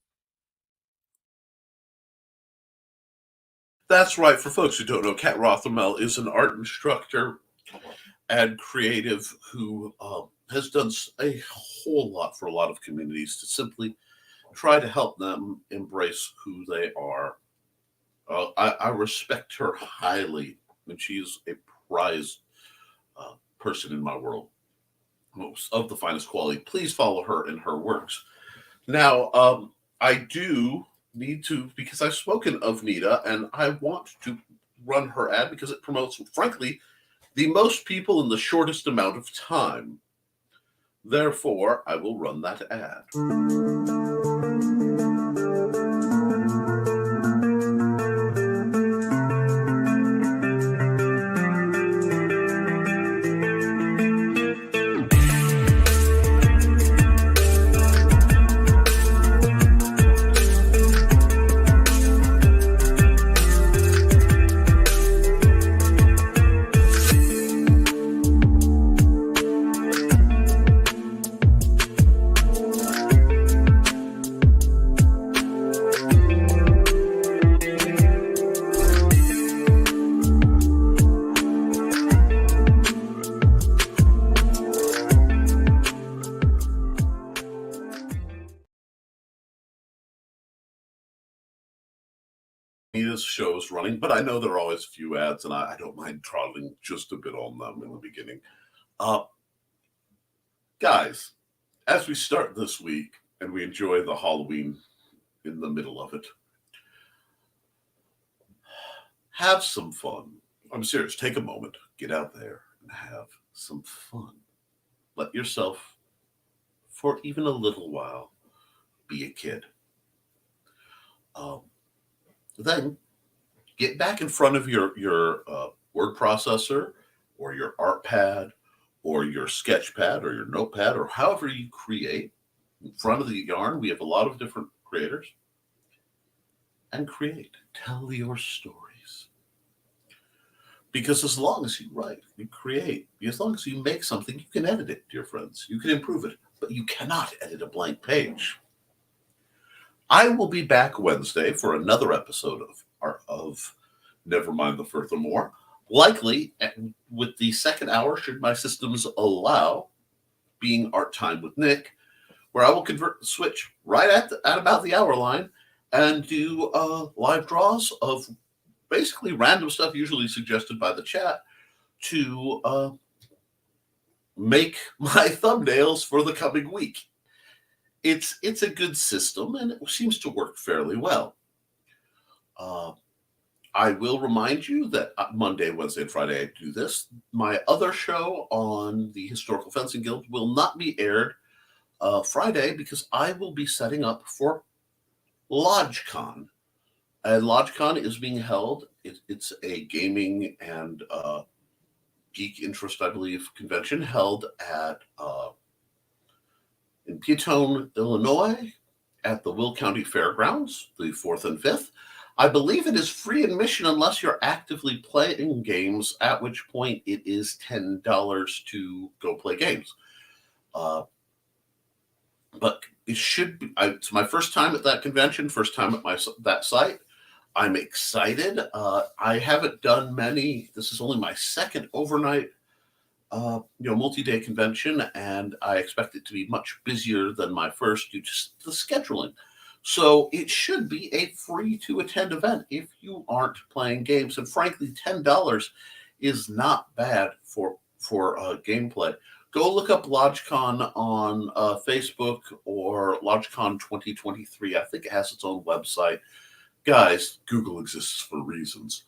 That's right. For folks who don't know, Kat Rothermel is an art instructor and creative who has done a whole lot for a lot of communities to simply try to help them embrace who they are. I respect her highly, and she's a prized person in my world, most of the finest quality. Please follow her in her works. Now, I do need to, because I've spoken of Nita, and I want to run her ad because it promotes, frankly, the most people in the shortest amount of time. Therefore, I will run that ad. Nita's show is running, but I know there are always a few ads, and I don't mind throttling just a bit on them in the beginning. Guys, as we start this week and we enjoy the Halloween in the middle of it, have some fun. I'm serious. Take a moment, get out there and have some fun. Let yourself, for even a little while, be a kid. Then get back in front of your word processor or your art pad or your sketch pad or your notepad or however you create in front of the yarn. We have a lot of different creators. And create. Tell your stories. Because as long as you write, you create, as long as you make something, you can edit it, dear friends. You can improve it, but you cannot edit a blank page. I will be back Wednesday for another episode of Nevermind The Furthermore, likely with the second hour, should my systems allow, being Art Time with Nick, where I will switch right at about the hour line and do live draws of basically random stuff, usually suggested by the chat, to make my thumbnails for the coming week. It's a good system, and it seems to work fairly well. I will remind you that Monday, Wednesday, and Friday I do this. My other show on the Historical Fencing Guild will not be aired Friday because I will be setting up for LodgeCon. And LodgeCon is being held. It's a gaming and geek interest, I believe, convention held at in Peatone, Illinois, at the Will County Fairgrounds, the 4th and 5th. I believe it is free admission unless you're actively playing games, at which point it is $10 to go play games. But it should be, it's my first time at that convention, first time at that site. I'm excited. I haven't done many. This is only my second overnight multi-day convention, and I expect it to be much busier than my first due to the scheduling. So it should be a free to attend event if you aren't playing games. And frankly, $10 is not bad for gameplay. Go look up LodgeCon on Facebook or LodgeCon 2023. I think it has its own website. Guys, Google exists for reasons.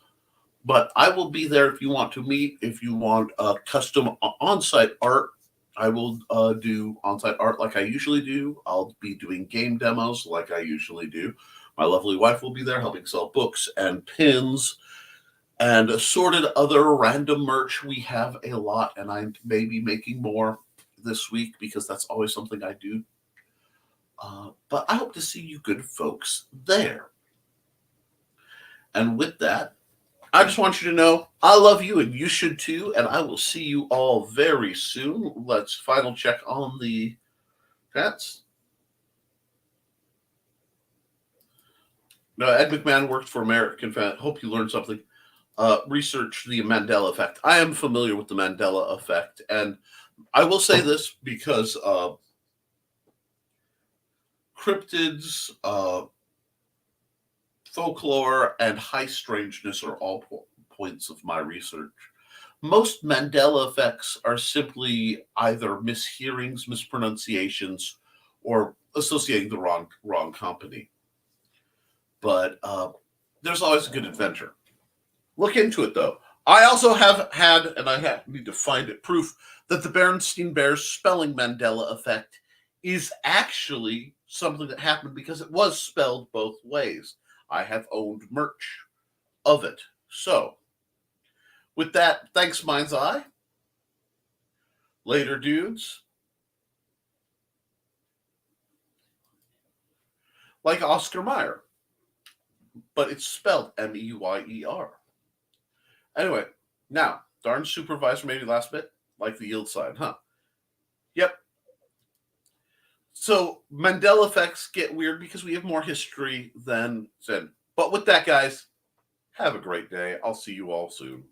But I will be there if you want to meet. If you want custom on-site art, I will do on-site art like I usually do. I'll be doing game demos like I usually do. My lovely wife will be there helping sell books and pins and assorted other random merch. We have a lot, and I may be making more this week because that's always something I do. But I hope to see you good folks there. And with that, I just want you to know I love you and you should too, and I will see you all very soon. Let's final check on the chats. No, Ed McMahon worked for American Fan. Hope you learned something. Research the Mandela effect. I am familiar with the Mandela effect, and I will say this because cryptids, folklore, and high strangeness are all points of my research. Most Mandela effects are simply either mishearings, mispronunciations, or associating the wrong company. But there's always a good adventure. Look into it, though. I also have had, and I need to find it, proof that the Berenstain Bears spelling Mandela effect is actually something that happened because it was spelled both ways. I have owned merch of it. So, with that, thanks, Mind's Eye. Later, dudes. Like Oscar Mayer, but it's spelled Meyyer. Anyway, now, darn supervisor maybe last bit, like the yield sign, huh? Yep. So Mandela effects get weird because we have more history than Zen. But with that, guys, have a great day. I'll see you all soon.